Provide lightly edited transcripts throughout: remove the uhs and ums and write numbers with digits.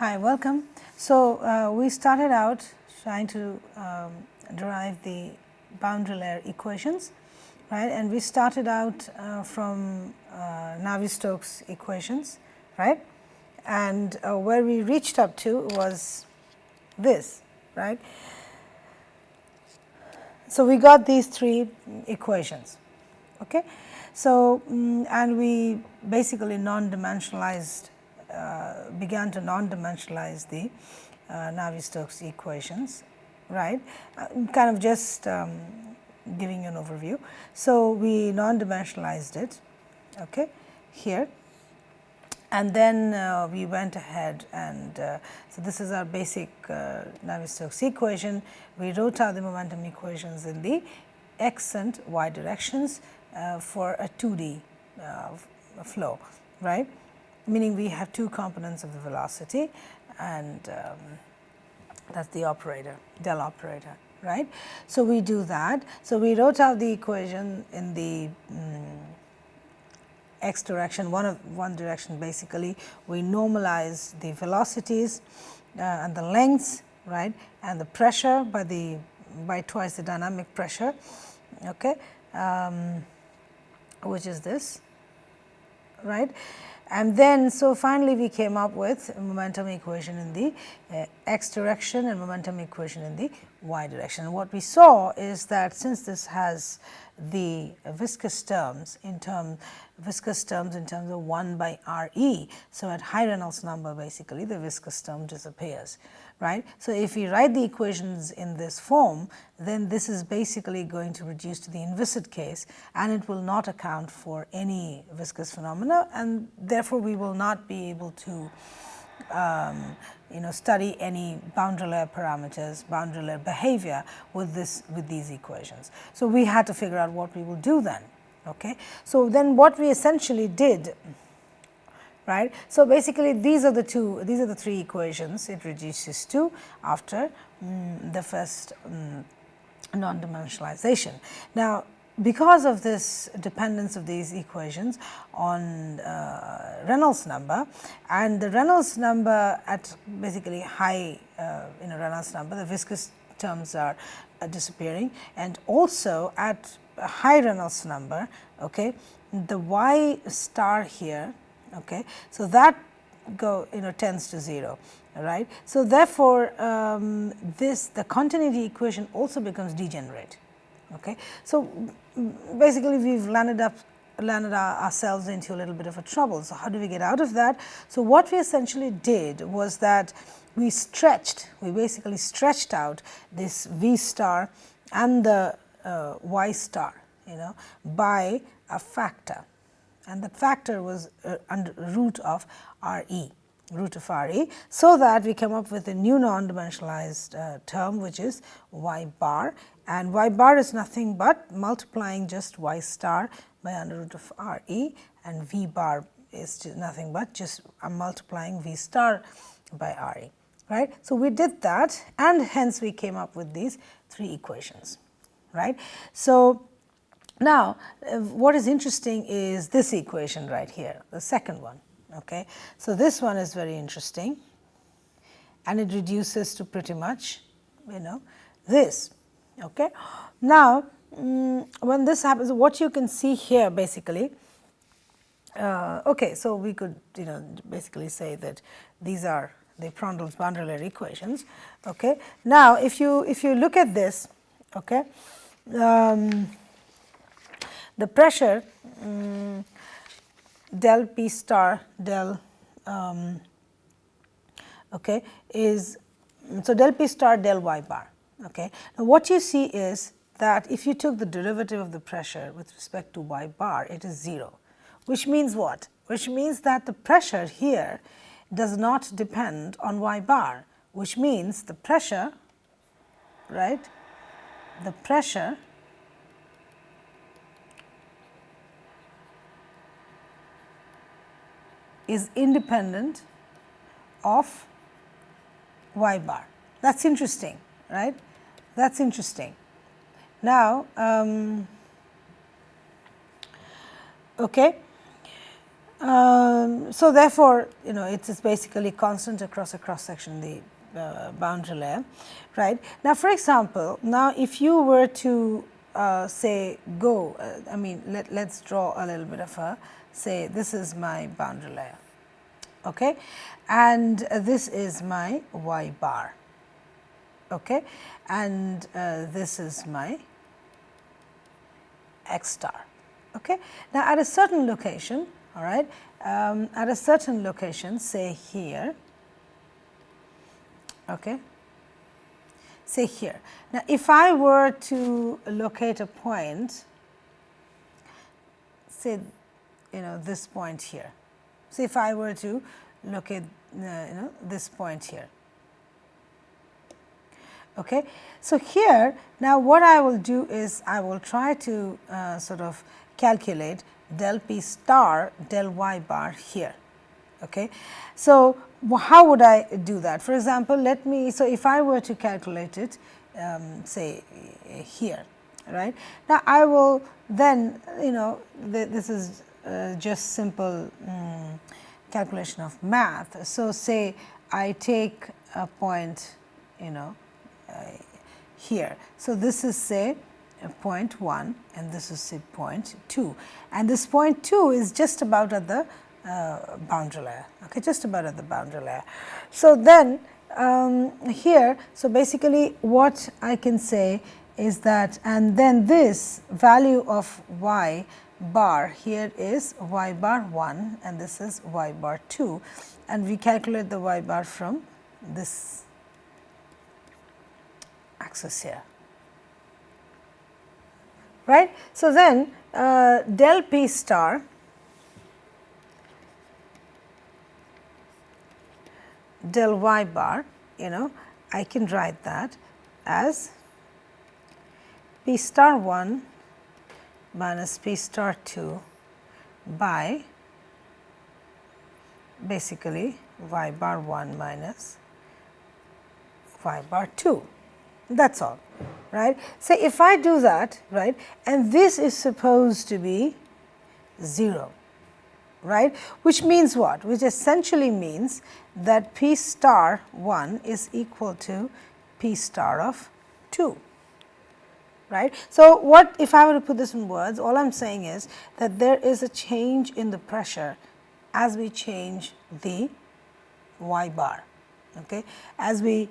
Hi, welcome. So, we started out trying to derive the boundary layer equations, right, and we started out from Navier-Stokes equations, right, and where we reached up to was this, right. So, we got these three equations, okay. So, and we basically non-dimensionalized began to non-dimensionalize the Navier-Stokes equations, right. Kind of just giving you an overview. So, we non-dimensionalized it, okay, here, and then we went ahead and so this is our basic Navier-Stokes equation. We wrote out the momentum equations in the x and y directions for a 2D flow, right, meaning we have two components of the velocity, and that is the operator, del operator, right. So, we do that. So, we wrote out the equation in the x direction, one direction basically. We normalize the velocities and the lengths, right, and the pressure by twice the dynamic pressure, okay, which is this, right. And then, so finally, we came up with a momentum equation in the x direction and momentum equation in the y direction. And what we saw is that since this has the viscous terms in terms of 1 by R e. So, at high Reynolds number basically the viscous term disappears, right. So, if we write the equations in this form, then this is basically going to reduce to the inviscid case, and it will not account for any viscous phenomena, and therefore, we will not be able to study any boundary layer parameters, boundary layer behavior with these equations. So, we had to figure out what we will do then. Okay. So, then what we essentially did, right. So, basically these are the three equations it reduces to after the first non-dimensionalization. Now, because of this dependence of these equations on Reynolds number, and the Reynolds number at basically high Reynolds number, the viscous terms are disappearing, and also at a high Reynolds number, okay, the y star here, okay, so that tends to 0, right. So, therefore, the continuity equation also becomes degenerate. Okay. So, basically we have landed ourselves into a little bit of a trouble. So, how do we get out of that? So, what we essentially did was that we basically stretched out this v star and the y star, by a factor, and that factor was under root of R e. So that we come up with a new non-dimensionalized term, which is y bar, and y bar is nothing but multiplying just y star by under root of R e, and v bar is nothing but just multiplying v star by R e, right. So, we did that, and hence we came up with these three equations, right. So, now what is interesting is this equation right here, the second one. Okay. So, this one is very interesting, and it reduces to pretty much this. Okay. Now, when this happens, what you can see here basically, okay, so we could basically say that these are the Prandtl's boundary layer equations. Okay. Now, if you look at this, okay, the pressure del p star del okay, is so del p star del y bar. Okay. Now, what you see is that if you took the derivative of the pressure with respect to y bar, it is 0, which means what? Which means that the pressure here does not depend on y bar, which means the pressure, right, the pressure is independent of y bar. That is interesting, right? That is interesting. Now, okay, So therefore, it is basically constant across a cross section, the boundary layer, right. Now, for example, now if you were to say go, I mean let's draw a little bit of a, say this is my boundary layer, okay, and this is my y bar, okay, and this is my x star. Okay. Now, at a certain location, all right, at a certain location, say here, okay, say here. Now, if I were to locate a point, say, this point here. So, if I were to locate, this point here. Okay. So, here now what I will do is I will try to sort of calculate del p star del y bar here. Okay. So, how would I do that? For example, let me, so if I were to calculate it say here, right. Now, I will then, this is just simple calculation of math. So, say I take a point, here. So, this is say point 1 and this is say point 2, and this point 2 is just about at the boundary layer, okay, just about at the boundary layer. So, then here, so basically what I can say is that, and then this value of y bar here is y bar 1 and this is y bar 2, and we calculate the y bar from this axis here, right. So, then del p star del y bar, I can write that as p star 1 minus p star 2 by basically y bar 1 minus y bar 2. That is all, right. So, if I do that, right, and this is supposed to be 0, right, which means what? Which essentially means that p star 1 is equal to p star of 2, right. So, what if I were to put this in words, all I am saying is that there is a change in the pressure as we change the y bar, okay, as we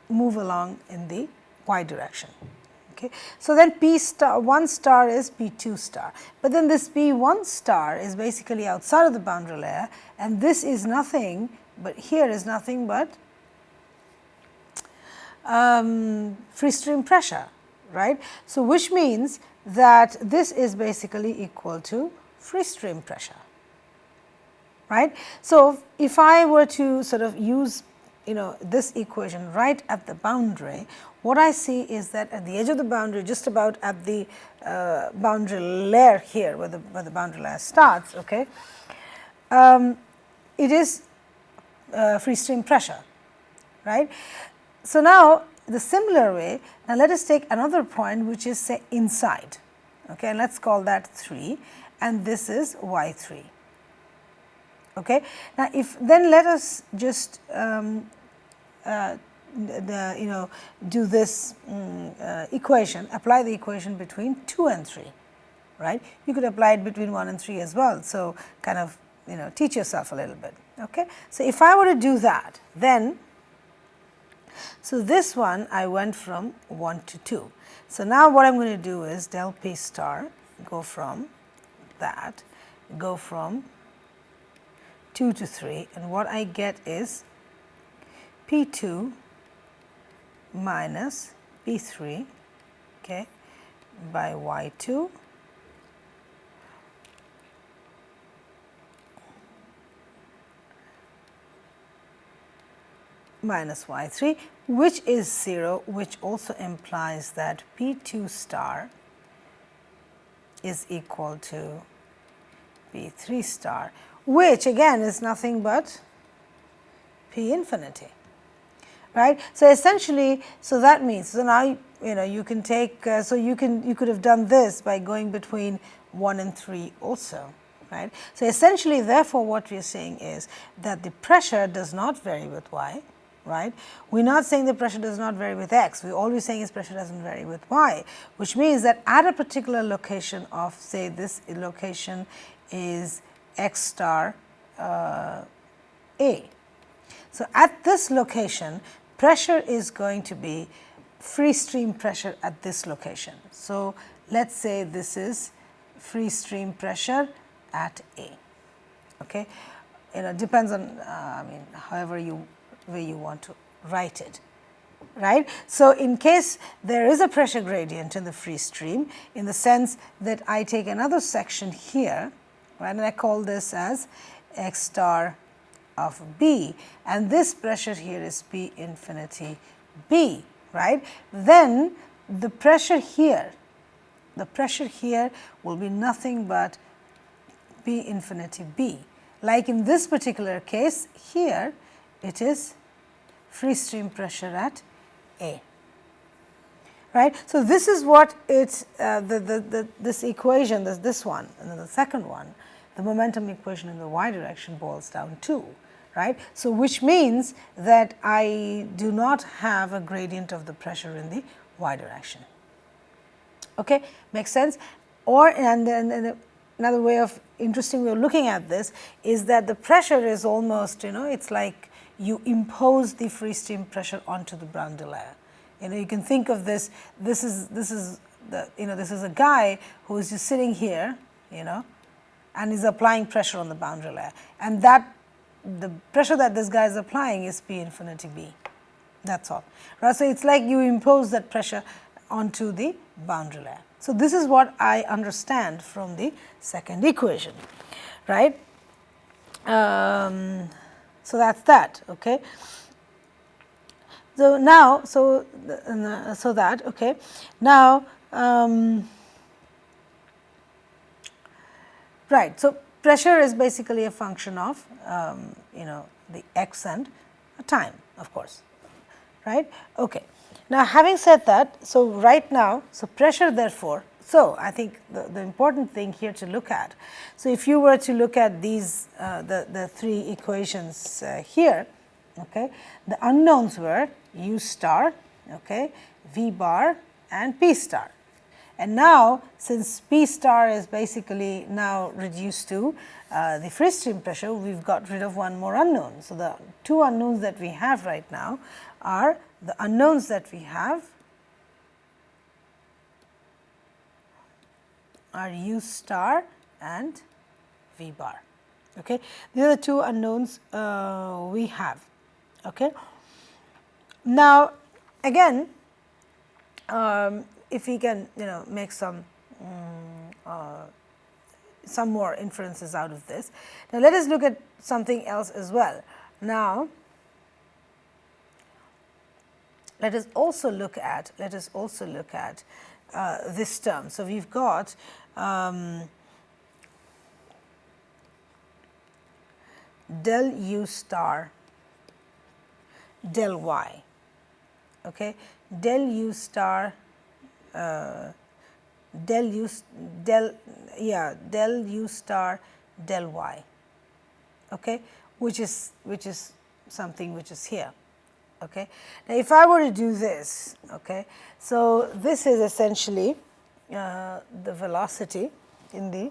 move along in the y direction. Okay. So, then p star 1 star is p 2 star, but then this p 1 star is basically outside of the boundary layer, and this is nothing but here is nothing but free stream pressure, right. So, which means that this is basically equal to free stream pressure, right. So, if I were to sort of use this equation right at the boundary, what I see is that at the edge of the boundary, just about at the boundary layer here where the boundary layer starts, okay, it is free stream pressure, right. So, now the similar way, now let us take another point which is say inside, okay, and let us call that 3, and this is y 3. Okay. Now, if then let us just do this equation, apply the equation between 2 and 3, right. You could apply it between 1 and 3 as well. So, kind of teach yourself a little bit. Okay. So, if I were to do that, then so this one I went from 1 to 2. So, now what I am going to do is del p star go from that, go from 2 to 3, and what I get is p 2 minus p 3, okay, by y 2 minus y 3, which is 0, which also implies that p 2 star is equal to p 3 star, which again is nothing but p infinity, right. So, essentially, so that means, so now you can take, so you could have done this by going between 1 and 3 also, right. So, essentially therefore, what we are saying is that the pressure does not vary with y, right. We are not saying the pressure does not vary with x, we are always saying is pressure does not vary with y, which means that at a particular location of, say, this location is x star A. So, at this location pressure is going to be free stream pressure at this location. So, let us say this is free stream pressure at A. Okay. Depends on I mean, however way you want to write it, right. So, in case there is a pressure gradient in the free stream, in the sense that I take another section here, right, and I call this as x star of B, and this pressure here is P infinity B, right, then the pressure here will be nothing but P infinity B. Like in this particular case here, it is free stream pressure at A, right. So, this is what it's this equation, this one, and then the second one, the momentum equation in the y direction boils down to, right. So, which means that I do not have a gradient of the pressure in the y direction. Okay, makes sense. Or and then another way of interesting way of looking at this is that the pressure is almost, it's like you impose the free stream pressure onto the boundary layer. You can think of this. This is the this is a guy who is just sitting here, and is applying pressure on the boundary layer, and that the pressure that this guy is applying is P infinity B. That's all, right? So, it's like you impose that pressure onto the boundary layer. So, this is what I understand from the second equation, right. So, that's that. Okay. So, now, that, okay. Now, right. So, pressure is basically a function of, the x and time, of course, right. Okay. Now, having said that, so right now, so pressure therefore, so I think the important thing here to look at, so if you were to look at these, the three equations here, okay, the unknowns were u star, okay, v bar and p star. And now, since P star is basically now reduced to the free stream pressure, we have got rid of one more unknown. So, the two unknowns that we have right now are the unknowns that we have are u star and v bar. Okay. These are the two unknowns we have. Okay. Now, again, if we can make some more inferences out of this. Now, let us look at something else as well. Now, let us also look at this term. So, we have got del u star del y, okay, del u star del u star del y, okay, which is something which is here. Okay. Now, if I were to do this, okay, so this is essentially the velocity in the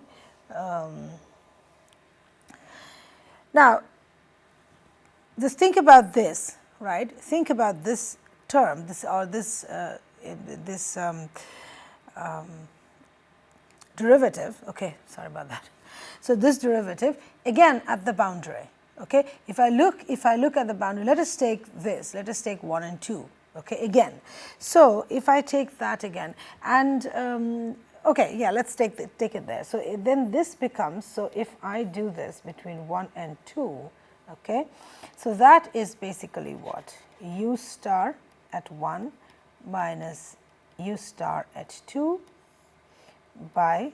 now, just think about this, right? Think about this term, this derivative. Okay, sorry about that. So, this derivative again at the boundary. Okay. If I look at the boundary, let us take this, let us take 1 and 2, okay, again. So, if I take that again and okay, yeah, let us take it there. So, then this becomes, so if I do this between 1 and 2, okay, so that is basically what? U star at 1 minus U star at 2 by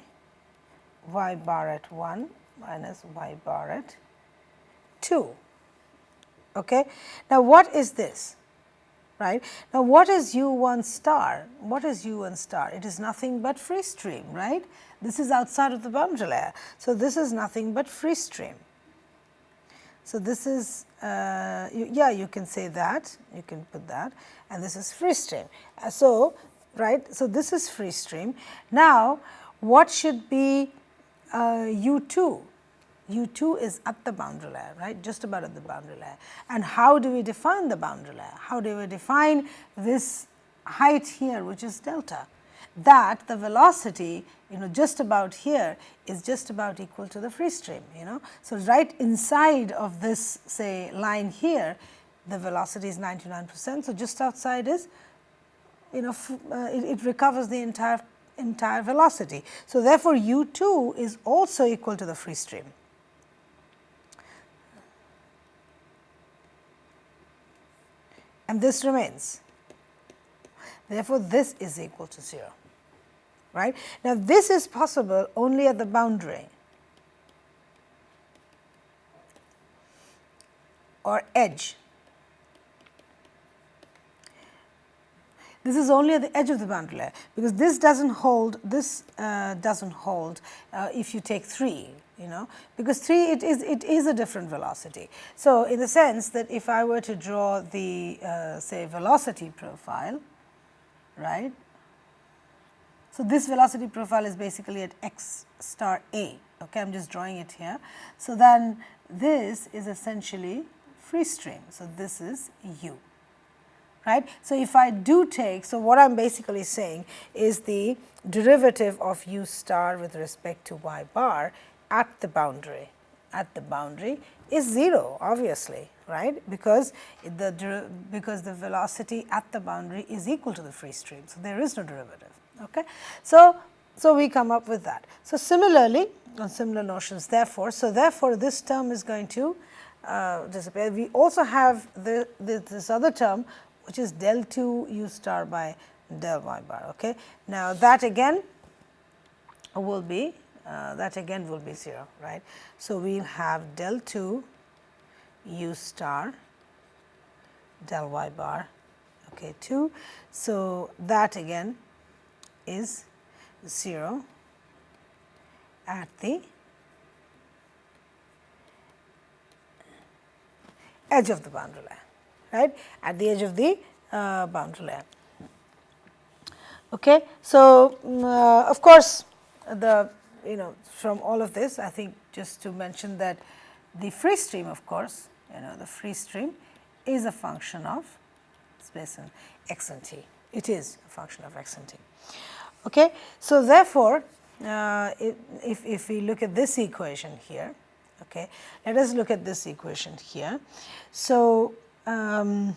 y bar at 1 minus y bar at 2. Okay. Now, what is this? right. Now, what is u1 star? What is u1 star? It is nothing but free stream, right. This is outside of the boundary layer. So, this is nothing but free stream. So, this is yeah, you can say that, you can put that, and this is free stream. So, right, so this is free stream. Now, what should be u2? u2 is at the boundary layer, right, just about at the boundary layer. And how do we define the boundary layer? How do we define this height here, which is delta? That the velocity, just about here is just about equal to the free stream, So, right inside of this, say, line here, the velocity is 99%. So, just outside is, it recovers the entire velocity. So, therefore, u2 is also equal to the free stream. And this remains. Therefore, this is equal to 0, right. Now, this is possible only at the boundary or edge. This is only at the edge of the boundary layer, because this doesn't hold, if you take 3, because 3 it is a different velocity. So, in the sense that if I were to draw the say velocity profile, right. So, this velocity profile is basically at x star a, okay, I am just drawing it here. So, then this is essentially free stream. So, this is u. Right. So, if I do take, so what I am basically saying is the derivative of u star with respect to y bar at the boundary is 0, obviously, right, because the velocity at the boundary is equal to the free stream. So, there is no derivative. Okay. So, we come up with that. So, similarly on similar notions, therefore, this term is going to disappear. We also have this other term, which is del 2 u star by del y bar. Okay. Now, that again will be 0, right. So, we will have del 2 u star del y bar, okay, 2. So, that again is 0 at the edge of the boundary layer, right, at the edge of the boundary layer. Okay. So, of course, from all of this, I think just to mention that the free stream, of course, the free stream is a function of space and x and t. It is a function of x and t. Okay. So, therefore, if we look at this equation here, okay, let us look at this equation here. So, at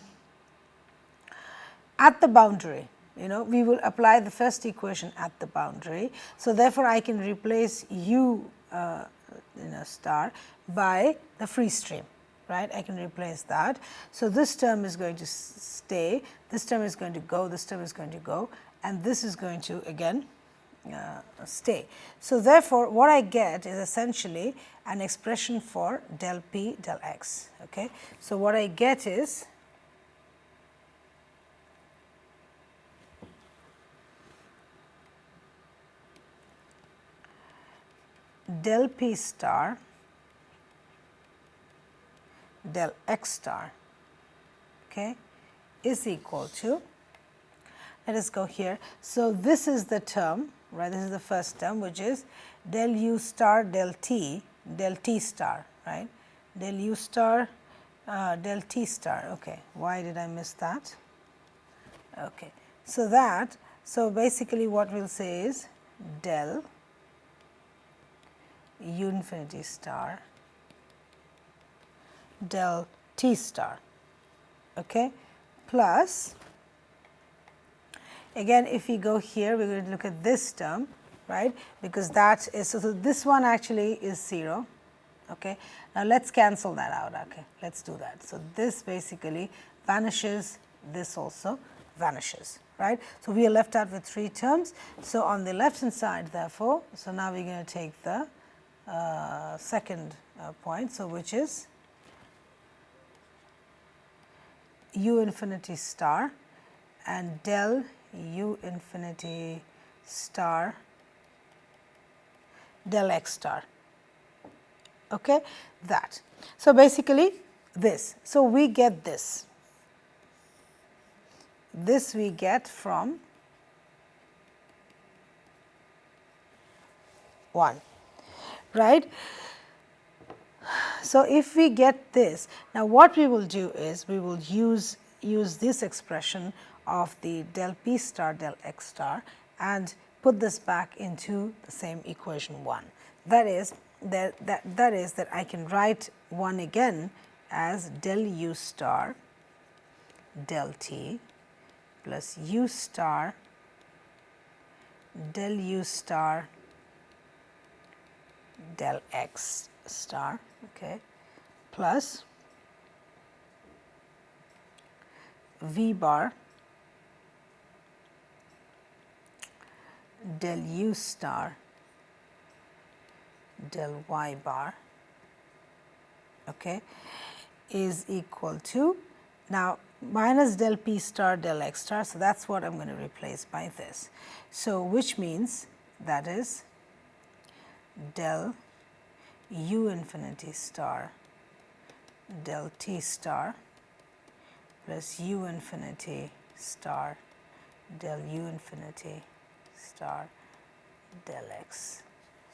the boundary, we will apply the first equation at the boundary. So, therefore, I can replace u star by the free stream, right. I can replace that. So, this term is going to stay, this term is going to go, this term is going to go, and this is going to again stay. So, therefore, what I get is essentially an expression for del p del x. Okay. So, what I get is del p star del x star, okay, is equal to, let us go here. So, this is the term, right, this is the first term, which is del u star del t star, right, del u star del t star. Okay. Why did I miss that? Okay. So, basically what we will say is del u infinity star del t star, okay, plus, again if we go here, we are going to look at this term, right, because that is, so this one actually is 0. Okay. Now, let us cancel that out. Okay. Let us do that. So, this basically vanishes, this also vanishes, right. So, we are left out with 3 terms. So, on the left hand side, therefore, so now we are going to take the second point, so which is u infinity star and del u infinity star del x star. Okay, that. So, basically this. So, we get this. This we get from 1, right. So, if we get this, now what we will do is we will use this expression of the del p star del x star and put this back into the same equation 1. That is that I can write 1 again as del u star del t plus u star del u star del x star, okay, plus v bar del u star del y bar, okay, is equal to, now minus del p star del x star. So, that is what I am going to replace by this. So, which means that is del u infinity star del t star plus u infinity star del u infinity star del x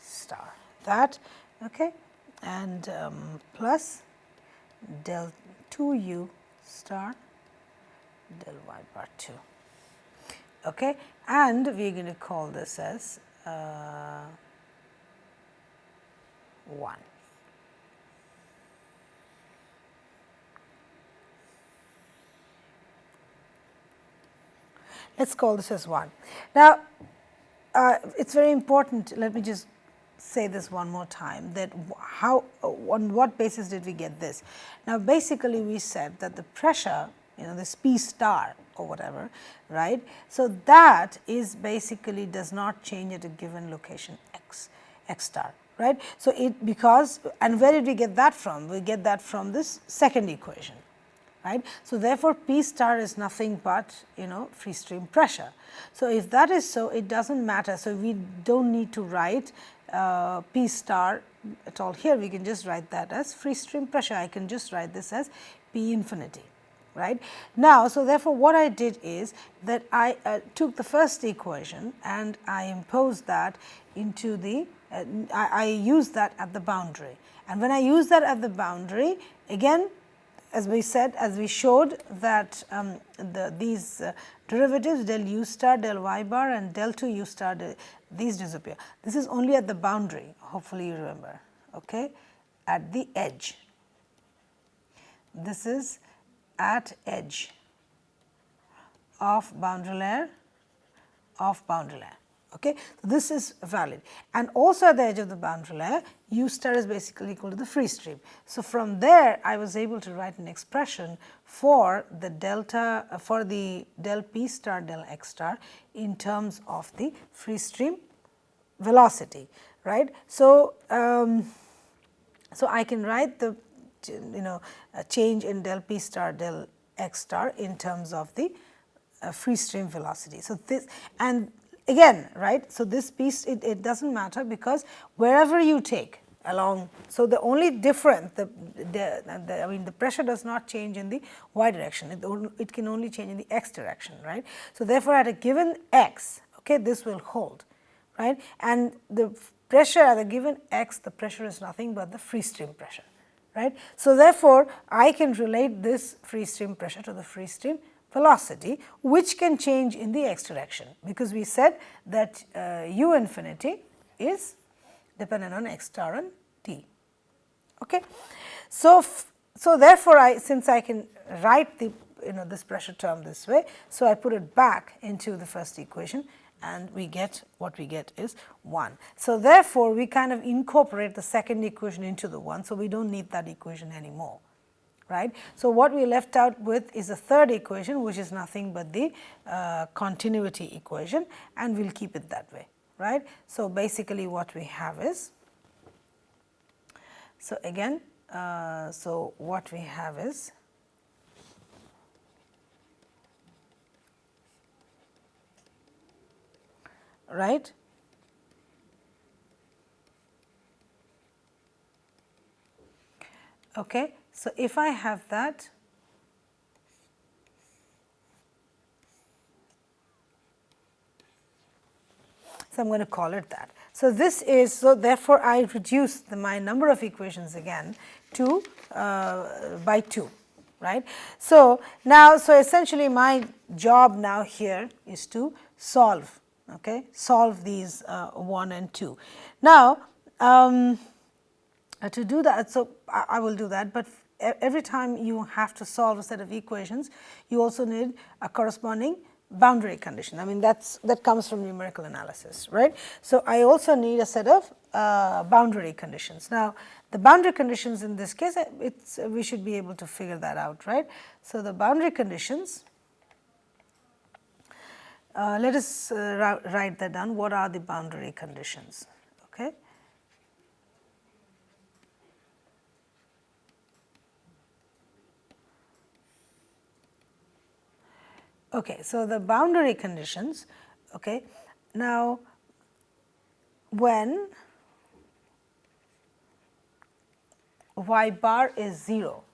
star, that, okay, and plus del 2u star del y bar 2, okay, and we are going to call this as 1. Let us call this as 1. Now, it is very important, let me just say this one more time, that on what basis did we get this? Now, basically we said that the pressure, this P star or whatever, right. So, that is basically does not change at a given location x star, right. So, because, and where did we get that from? We get that from this second equation, right. So, therefore, P star is nothing but free stream pressure. So, if that is so, it does not matter. So, we do not need to write P star at all here, we can just write that as free stream pressure. I can just write this as P infinity, right. Now, so therefore, what I did is that I took the first equation and I imposed that into the, I used that at the boundary, and when I use that at the boundary, again, as we said, as we showed that these derivatives del u star del y bar and del 2 u star these disappear. This is only at the boundary, hopefully you remember, okay, at the edge. This is at edge of boundary layer of boundary layer. Okay. So, this is valid, and also at the edge of the boundary layer u star is basically equal to the free stream. So, from there I was able to write an expression for the delta for the del p star del x star in terms of the free stream velocity, right. So, so I can write the a change in del p star del x star in terms of the free stream velocity. So, this, and again, right. So, this piece it does not matter, because wherever you take along, so the only difference, I mean the pressure does not change in the y direction, it can only change in the x direction, right. So, therefore, at a given x, okay, this will hold, right, and the pressure at a given x, the pressure is nothing but the free stream pressure, right. So, therefore, I can relate this free stream pressure to the free stream velocity, which can change in the x direction, because we said that u infinity is dependent on x star and t. Okay. So, therefore, since I can write the this pressure term this way, so I put it back into the first equation, and we get what we get is 1. So, therefore, we kind of incorporate the second equation into the 1. So, we do not need that equation anymore, right. So, what we left out with is the third equation, which is nothing but the continuity equation, and we will keep it that way, right. So, basically what we have is, so again, so what we have is right? Okay, so if I have that, so I am going to call it that. So this is, so therefore I reduce my number of equations again to by 2, right. So now, so essentially my job now here is to solve, okay, solve these 1 and 2. Now to do that, so I will do that, but every time you have to solve a set of equations, you also need a corresponding boundary condition. I mean, that comes from numerical analysis, right. So I also need a set of boundary conditions. Now the boundary conditions in this case, we should be able to figure that out, right. So the boundary conditions, let us write that down. What are the boundary conditions? Okay. Okay, so the boundary conditions, okay, now when y bar is 0,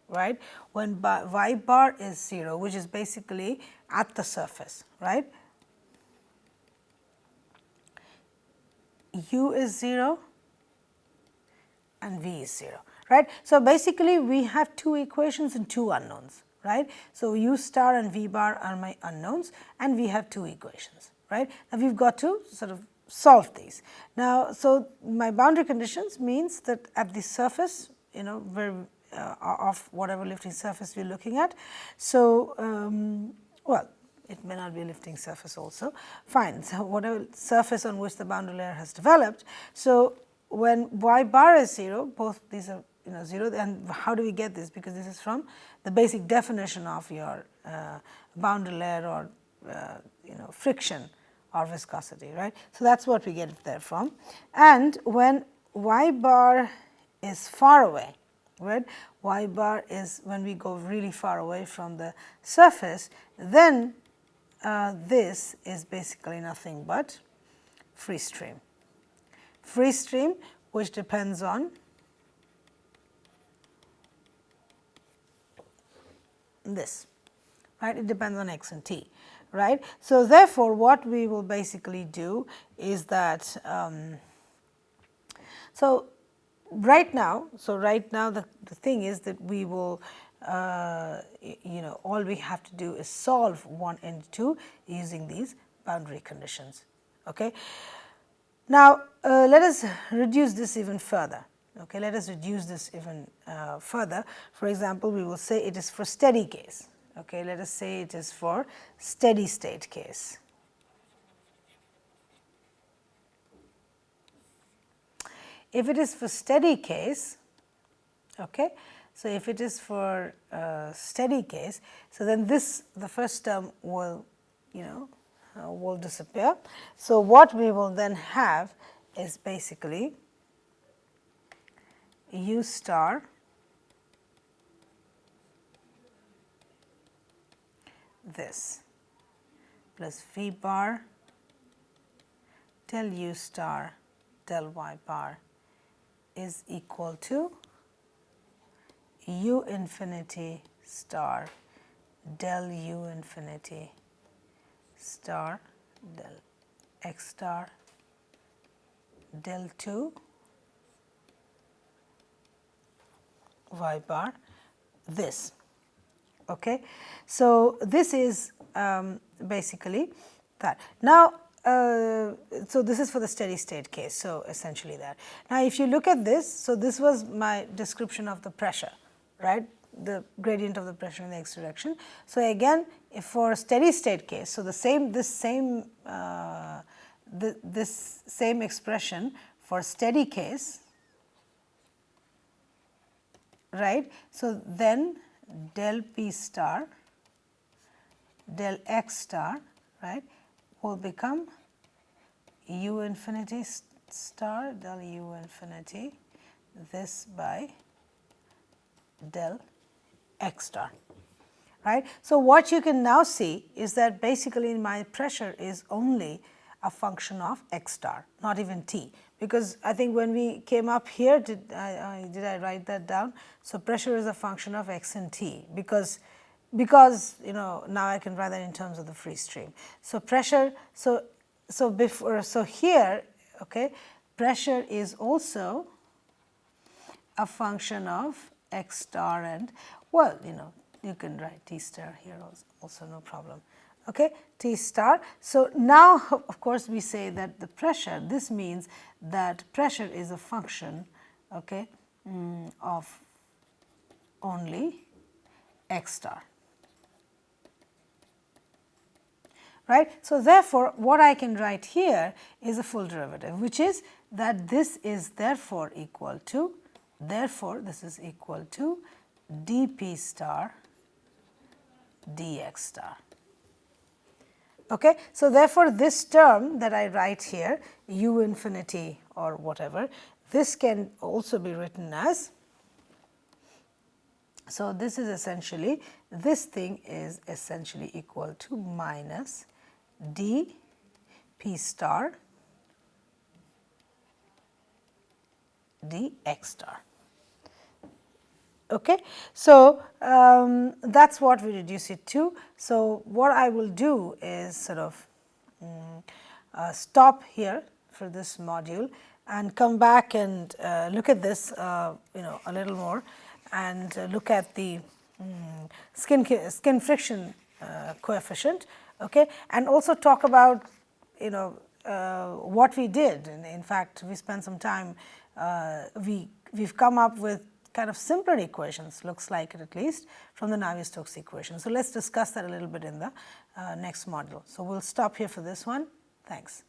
right, when y bar is 0, which is basically at the surface, right, u is 0 and v is 0, right. So basically we have 2 equations and 2 unknowns, right. So u star and v bar are my unknowns and we have 2 equations, right. Now we have got to sort of solve these. Now, so my boundary conditions means that at the surface, you know, where of whatever lifting surface we are looking at. So, well, it may not be a lifting surface also, fine. So, whatever surface on which the boundary layer has developed. So, when y bar is 0, both these are, you know, 0, and how do we get this? Because this is from the basic definition of your boundary layer or you know, friction or viscosity, right. So, that is what we get it there from. And when y bar is far away, right, y bar is when we go really far away from the surface, then this is basically nothing but free stream. Free stream, which depends on this, right, it depends on x and t, right. So, therefore, what we will basically do is that, so right now the thing is that we will, you know, all we have to do is solve 1 and 2 using these boundary conditions, okay. Now, let us reduce this even further. Okay, let us reduce this even further. For example, we will say it is for steady case. Okay, let us say it is for steady state case. If it is for steady case, okay, so if it is for steady case, so then this, the first term will, you know, will disappear. So, what we will then have is basically u star this plus v bar del u star del y bar is equal to u infinity star del u infinity star del x star del 2 y bar this. Okay. So, this is basically that. Now, so this is for the steady state case. So, essentially that. Now, if you look at this, so this was my description of the pressure, right, the gradient of the pressure in the x direction. So, again, if for steady state case, so the same, this same expression for steady case, right. So, then del p star del x star, right, will become u infinity star del u infinity this by del x star, right. So, what you can now see is that basically my pressure is only a function of x star, not even t, because I think when we came up here, did I write that down? So, pressure is a function of x and t, because you know, now I can write that in terms of the free stream. So, pressure, so here, okay, pressure is also a function of x star, and well, you know, you can write t star here also, no problem. Okay, t star. So, now of course, we say that the pressure, this means that pressure is a function, okay, of only x star. Right. So, therefore, what I can write here is a full derivative, which is that this is therefore equal to, this is equal to dp star dx star. Okay. So, therefore, this term that I write here, u infinity or whatever, this can also be written as, so this is essentially, this thing is essentially equal to minus d p star dx star. Okay. So, that is what we reduce it to. So, what I will do is sort of stop here for this module and come back and look at this you know, a little more, and look at the skin friction coefficient, okay, and also talk about, you know, what we did. And in fact, we spent some time, we've come up with kind of simpler equations, looks like it at least, from the Navier-Stokes equation. So, let us discuss that a little bit in the next module. So, we will stop here for this one. Thanks.